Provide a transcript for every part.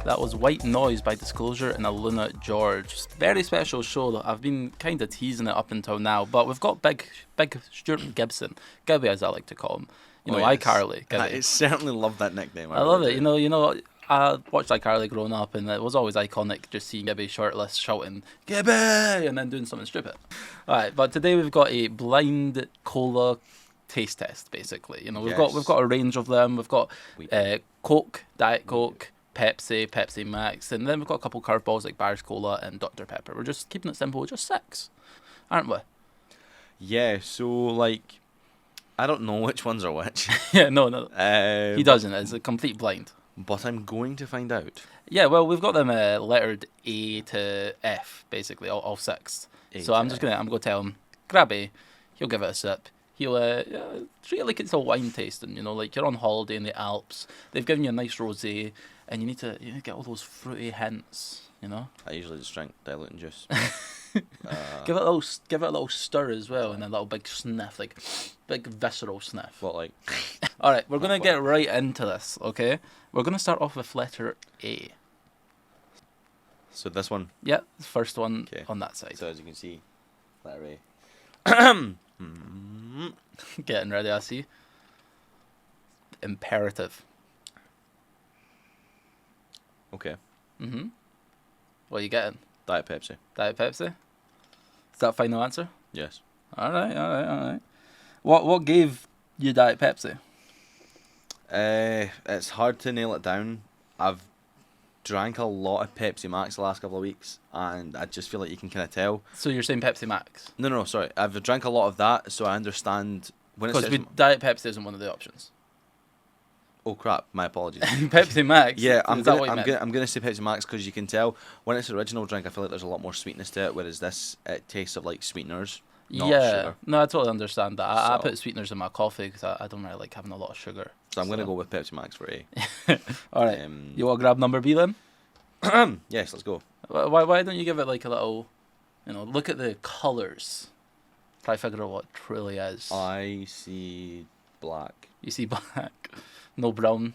That was White Noise by Disclosure and Aluna George. Very special show that I've been kind of teasing it up until now, but we've got big Stuart Gibson, Gibby as I like to call him. You know, iCarly. I certainly love that nickname. I love it. You know, I watched iCarly growing up, and it was always iconic just seeing Gibby shirtless shouting "Gibby" and then doing something stupid. All right, but today we've got a blind cola taste test. Basically, you know, we've got a range of them. We've got Coke, Diet Coke, Pepsi, Pepsi Max, and then we've got a couple curveballs like Barry's Cola and Dr Pepper. We're just keeping it simple, just 6, aren't we? Yeah. So like, I don't know which ones are which. Yeah, no. He doesn't. It's a complete blind. But I'm going to find out. Yeah, well, we've got them lettered A to F, basically, all 6. So I'm going to tell him, grab A, he'll give it a sip. He'll treat it like it's a wine tasting, you know, like you're on holiday in the Alps. They've given you a nice rosé, and you need to get all those fruity hints, you know. I usually just drink diluting juice. Give it a little stir as well, and a little big sniff, like big visceral sniff. What, like? All right, we're gonna get right into this. Okay, we're gonna start off with letter A. So this one. Yeah, the first one on that side. So as you can see, letter A. Getting ready, I see. Imperative. Okay. What are you getting? Diet Pepsi. Diet Pepsi? Is that final answer? Yes. All right. What gave you Diet Pepsi? It's hard to nail it down. I've drank a lot of Pepsi Max the last couple of weeks, and I just feel like you can kind of tell. So you're saying Pepsi Max? No, sorry. I've drank a lot of that, so I understand when it says... Because Diet Pepsi isn't one of the options. Oh crap! My apologies. Pepsi Max. Yeah, I'm gonna say Pepsi Max because you can tell when it's original drink. I feel like there's a lot more sweetness to it, whereas this it tastes of like sweeteners. Not sugar. No, I totally understand that. I put sweeteners in my coffee because I don't really like having a lot of sugar. So I'm gonna go with Pepsi Max for A. All right. You want to grab number B then? Yes, let's go. Why don't you give it like a little, look at the colours. Try to figure out what it truly is. I see black. You see black. No brown.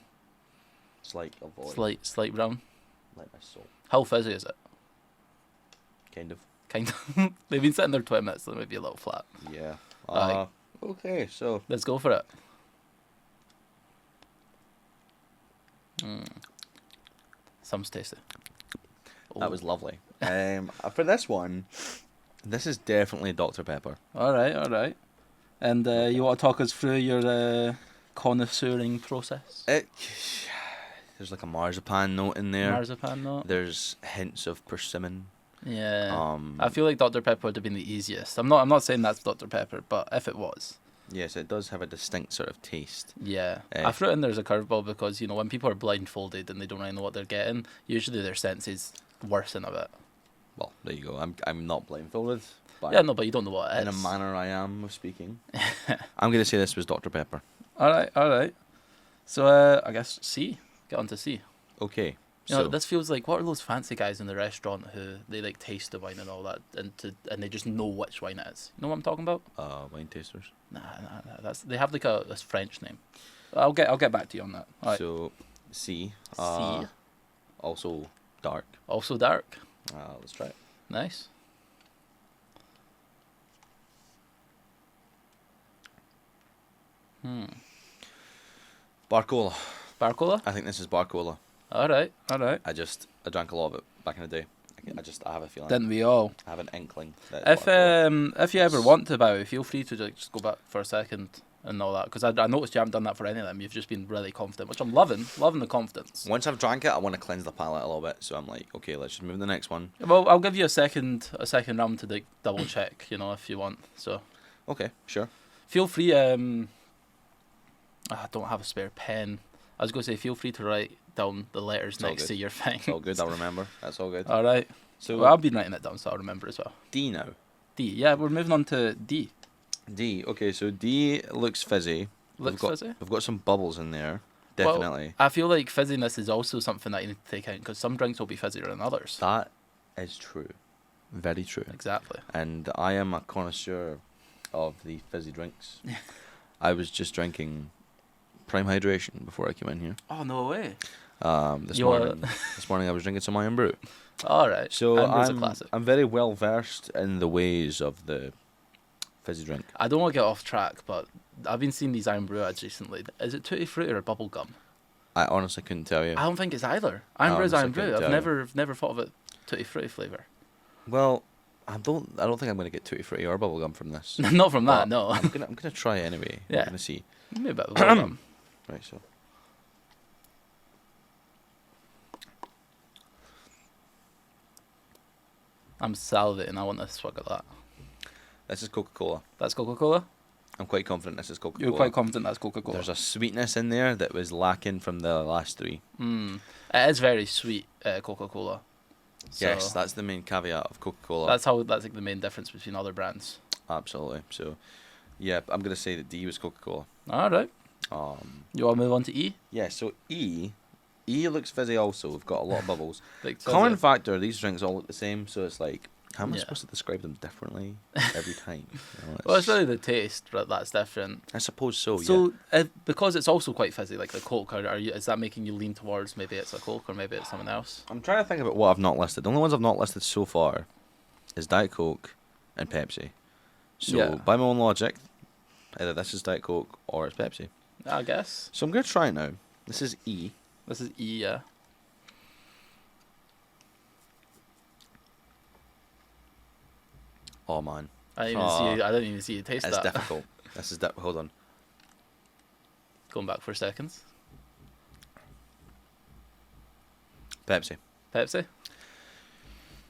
Slight brown. Like my soul. How fizzy is it? Kind of. They've been sitting there 20 minutes, so they might be a little flat. Yeah. Okay, so let's go for it. Sounds tasty. That was lovely. For this one, this is definitely Dr Pepper. All right. And you want to talk us through your connoisseuring process? There's like a marzipan note in there. Marzipan note. There's hints of persimmon. Yeah. I feel like Dr Pepper would have been the easiest. I'm not saying that's Dr Pepper, but if it was. Yes, it does have a distinct sort of taste. Yeah. I threw in there's a curveball because, when people are blindfolded and they don't really know what they're getting, usually their senses worsen a bit. Well, there you go. I'm not blindfolded. But you don't know what it is. In a manner I am of speaking. I'm going to say this was Dr Pepper. All right. So I guess C. Get on to C. Okay. This feels like, what are those fancy guys in the restaurant who they like taste the wine and all that, and they just know which wine it is? You know what I'm talking about? Wine tasters. Nah. They have like this French name. I'll get back to you on that. All right. So C. C. Also dark. Also dark. Let's try it. Nice. Barcola. Barcola? I think this is Barcola. All right. I drank a lot of it back in the day. I have a feeling. Didn't we all? I have an inkling. If you ever want to, Bowie, feel free to just go back for a second and all that, because I noticed you haven't done that for any of them. You've just been really confident, which I'm loving the confidence. Once I've drank it, I want to cleanse the palate a little bit. So I'm like, okay, let's just move to the next one. Well, I'll give you a second round to double check, if you want. So. Okay, sure. Feel free. I don't have a spare pen. I was going to say, feel free to write down the letters next to your thing. It's all good. I'll remember. That's all good. All right. So I've been writing it down, so I'll remember as well. D now. D. Yeah, we're moving on to D. D. Okay, so D looks fizzy. Fizzy? We've got some bubbles in there. Definitely. Well, I feel like fizziness is also something that you need to take in, because some drinks will be fizzier than others. That is true. Very true. Exactly. And I am a connoisseur of the fizzy drinks. I was just drinking Prime Hydration before I came in here. Oh, no way. This this morning I was drinking some Iron Brew. All right. So Iron Brew's a classic. I'm very well versed in the ways of the fizzy drink. I don't want to get off track, but I've been seeing these Iron Brew ads recently. Is it Tutti Frutti or bubble gum? I honestly couldn't tell you. I don't think it's either. Iron Brew is honestly Iron Brew. couldn't I've tell you. never thought of it Tutti Frutti flavour. Well, I don't think I'm going to get Tutti Frutti or bubblegum from this. Not from that, But no. I'm gonna try it anyway. Yeah. I'm gonna see. Maybe a bit of bubble gum. Right, so I'm salivating. I want a swig of that. this is Coca-Cola. That's Coca-Cola? I'm quite confident this is Coca-Cola. You're quite confident that's Coca-Cola? There's a sweetness in there that was lacking from the last three. It is very sweet, Coca-Cola. So Yes, that's the main caveat of Coca-Cola. that's like the main difference between other brands. Absolutely. So, yeah, I'm gonna say that D was Coca-Cola. All right. You want to move on to E? Yeah. So E looks fizzy. Also, we've got a lot of bubbles. Like, Common factor: these drinks all look the same. So it's like, how am I Yeah. supposed to describe them differently every time? You know, Well, it's really the taste, but that's different. I suppose so. So, because it's also quite fizzy, like the Coke, is that making you lean towards maybe it's a Coke or maybe it's something else? I'm trying to think about what I've not listed. The only ones I've not listed so far is Diet Coke and Pepsi. So Yeah. by my own logic, either this is Diet Coke or it's Pepsi. I guess. So I'm gonna try it now. This is E. This is E, yeah. Oh man, I didn't even see you taste it's that. difficult. This is hold on. Going back for seconds. Pepsi. Pepsi?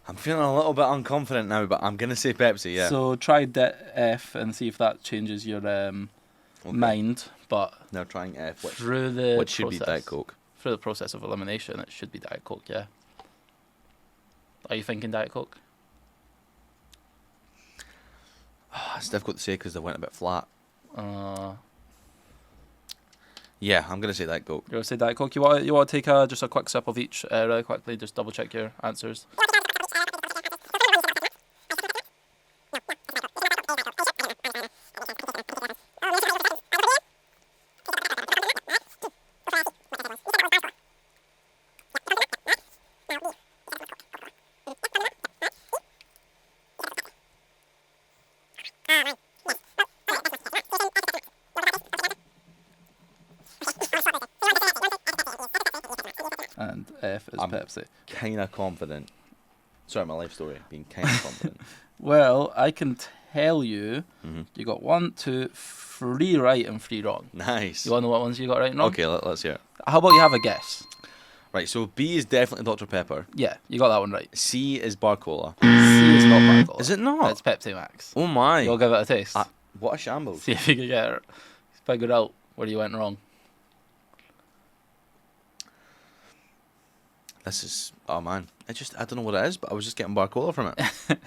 I'm feeling a little bit unconfident now, but I'm gonna say Pepsi. Yeah. So try F and see if that changes your Okay. mind. But Now trying F, through the which should be process- Diet Coke. Through the process of elimination, it should be Diet Coke, yeah. Are you thinking Diet Coke? It's difficult to say because they went a bit flat. Uh, Yeah, I'm gonna say Diet Coke. you want to say Diet Coke? You want to take just a quick sip of each really quickly, just double check your answers. And F is I'm- Pepsi. Kinda confident. Sorry, my life story. Being kinda confident. Well, I can tell you, hmm you got 1, 2, 3 right and 3 wrong. Nice. You want to know what ones you got right and wrong? Okay, let's hear it. How about you have a guess? Right, so B is definitely Dr. Pepper. Yeah, you got that one right. C is Bar Cola. C is not Bar Cola. Is it not? It's Pepsi Max. Oh my. You'll give it a taste. What a shambles. See if you can get it. Figure out where you went wrong. This is, oh man. I don't know what it is, but I was just getting Bar Cola from it.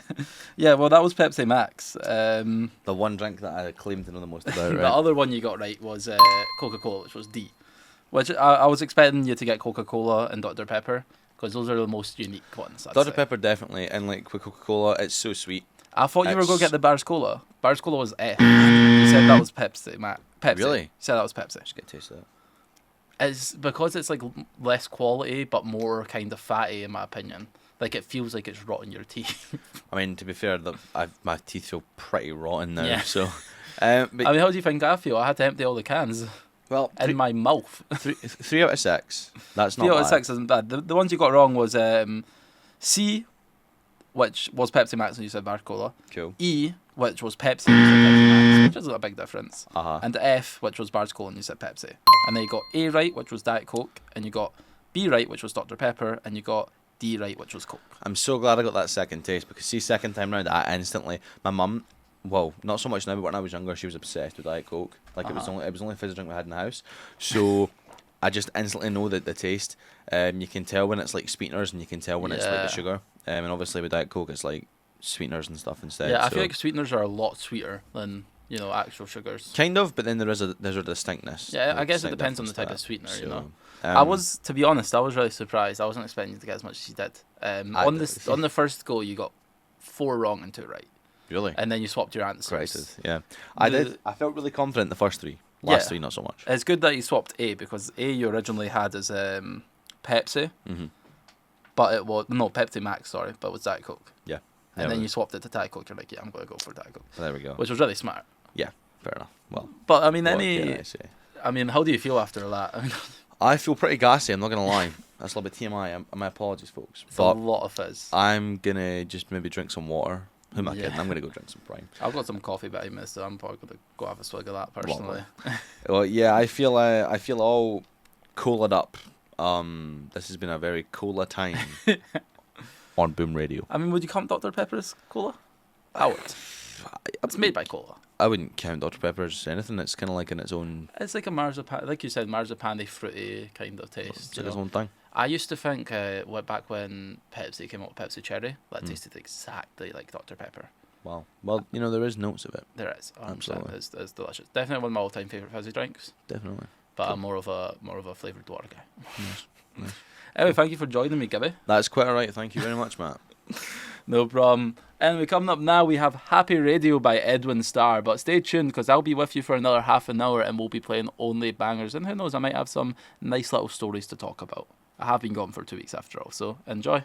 Yeah, well, that was Pepsi Max. The one drink that I claim to know the most about, The right? other one you got right was Coca-Cola, which was D. Which I was expecting you to get Coca-Cola and Dr. Pepper, because those are the most unique ones. I'd Dr. say. Pepper definitely, and like with Coca-Cola, it's so sweet. I thought you were going to It's- get the Bars Cola. Bars Cola was F. You said that was Pepsi Max. Pepsi. Really? You said that was Pepsi. Just get a taste of that. It's because it's like less quality, but more kind of fatty, in my opinion. Like it feels like it's rotting your teeth. I mean, to be fair, my teeth feel pretty rotten now, Yeah. so. But, I mean, how do you think I feel? I had to empty all the cans well, in my mouth. three out of 6. That's not 3 out of bad. 6 isn't bad. The ones you got wrong was C, which was Pepsi Max and you said Bar Cola. Cool. E, which was Pepsi and you said Pepsi Max, which isn't a big difference. Uh-huh. And F, which was Bars Cola and you said Pepsi. And then you got A right, which was Diet Coke, and you got B right, which was Dr. Pepper, and you got D right, which was Coke. I'm so glad I got that second taste because see, second time round, I instantly, my mum, well, not so much now, but when I was younger, she was obsessed with Diet Coke. Like it was only a fizzy drink we had in the house. So I just instantly know that the taste. You can tell when it's like sweeteners, and you can tell when it's like Yeah. the sugar. And obviously with Diet Coke, it's like sweeteners and stuff instead. Yeah, I so. feel like sweeteners are a lot sweeter than, actual sugars. Kind of, but then there's a distinctness. Yeah, I like, guess it distinct depends on the difference type to of that. sweetener, So, I was, to be honest, I was really surprised. I wasn't expecting you to get as much as you did. On the first go, you got 4 wrong and 2 right, really and then you swapped your answers. Christ, yeah. I The- did. I felt really confident the first 3. Last Yeah. 3, not so much. It's good that you swapped A because A you originally had as Pepsi, hmm but it was no Pepsi Max, sorry, but it was Diet Coke. Yeah. And Yeah, then well, you swapped it to Diet Coke. You're like, yeah, I'm going to go for Diet Coke, so there we go. which was really smart. Yeah, fair enough. Well, But I mean, what can I say? I mean, how do you feel after that? I mean, I feel pretty gassy, I'm not going to lie. That's a little bit TMI. My apologies, folks. it's But a lot of fizz. I'm going to just maybe drink some water. Who am I Yeah. kidding? I'm going to go drink some Prime. I've got some coffee behind me, so I'm probably going to go have a swig of that personally. Well, yeah, I feel all cooled up. This has been a very cooler time on Boom Radio. I mean, would you count Dr. Pepper as cola? I would. It's made by cola. I wouldn't count Dr. Pepper as anything. It's kind of like in its own, It's like a marzipan, like you said, marzipan-y, fruity kind of taste. it's You like its know? own thing. I used to think, back when Pepsi came out with Pepsi Cherry, that tasted exactly like Dr. Pepper. Wow. Well, there is notes of it. There is, 100%. Absolutely. It's delicious. Definitely one of my all-time favorite fizzy drinks. Definitely. But I'm more of a flavored water guy. Anyway, thank you for joining me, Gibby. That's quite alright. Thank you very much, Matt. No problem. Anyway, coming up now, we have Happy Radio by Edwin Starr. But stay tuned, because I'll be with you for another half an hour, and we'll be playing only bangers. And who knows, I might have some nice little stories to talk about. I have been gone for 2 weeks after all, so enjoy.